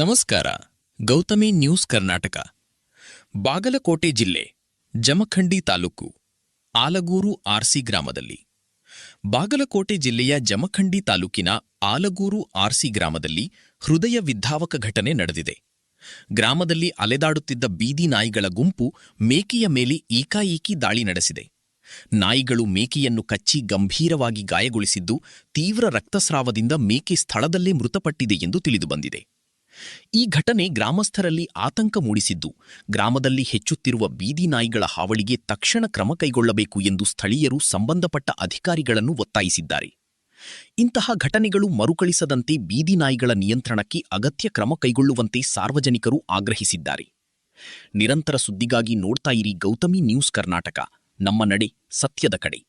ನಮಸ್ಕಾರ. ಗೌತಮಿ ನ್ಯೂಸ್ ಕರ್ನಾಟಕ. ಬಾಗಲಕೋಟೆ ಜಿಲ್ಲೆ ಜಮಖಂಡಿ ತಾಲೂಕು ಆಲಗೂರು ಆರ್ಸಿ ಗ್ರಾಮದಲ್ಲಿ ಬಾಗಲಕೋಟೆ ಜಿಲ್ಲೆಯ ಜಮಖಂಡಿ ತಾಲೂಕಿನ ಆಲಗೂರು ಆರ್ಸಿ ಗ್ರಾಮದಲ್ಲಿ ಹೃದಯ ವಿದ್ಧಾವಕ ಘಟನೆ ನಡೆದಿದೆ. ಗ್ರಾಮದಲ್ಲಿ ಅಲೆದಾಡುತ್ತಿದ್ದ ಬೀದಿ ನಾಯಿಗಳ ಗುಂಪು ಮೇಕೆಯ ಮೇಲೆ ಏಕಾಏಕಿ ದಾಳಿ ನಡೆಸಿದೆ. ನಾಯಿಗಳು ಮೇಕೆಯನ್ನು ಕಚ್ಚಿ ಗಂಭೀರವಾಗಿ ಗಾಯಗೊಳಿಸಿದ್ದು, ತೀವ್ರ ರಕ್ತಸ್ರಾವದಿಂದ ಮೇಕೆ ಸ್ಥಳದಲ್ಲೇ ಮೃತಪಟ್ಟಿದೆ ಎಂದು ತಿಳಿದುಬಂದಿದೆ. ಈ ಘಟನೆ ಗ್ರಾಮಸ್ಥರಲ್ಲಿ ಆತಂಕ ಮೂಡಿಸಿದ್ದು, ಗ್ರಾಮದಲ್ಲಿ ಹೆಚ್ಚುತ್ತಿರುವ ಬೀದಿ ನಾಯಿಗಳ ಹಾವಳಿಗೆ ತಕ್ಷಣ ಕ್ರಮ ಕೈಗೊಳ್ಳಬೇಕು ಎಂದು ಸ್ಥಳೀಯರು ಸಂಬಂಧಪಟ್ಟ ಅಧಿಕಾರಿಗಳನ್ನು ಒತ್ತಾಯಿಸಿದ್ದಾರೆ. ಇಂತಹ ಘಟನೆಗಳು ಮರುಕಳಿಸದಂತೆ ಬೀದಿ ನಾಯಿಗಳ ನಿಯಂತ್ರಣಕ್ಕೆ ಅಗತ್ಯ ಕ್ರಮ ಕೈಗೊಳ್ಳುವಂತೆ ಸಾರ್ವಜನಿಕರು ಆಗ್ರಹಿಸಿದ್ದಾರೆ. ನಿರಂತರ ಸುದ್ದಿಗಾಗಿ ನೋಡ್ತಾ ಇರಿ ಗೌತಮಿ ನ್ಯೂಸ್ ಕರ್ನಾಟಕ. ನಮ್ಮ ನಡೆ ಸತ್ಯದ ಕಡೆ.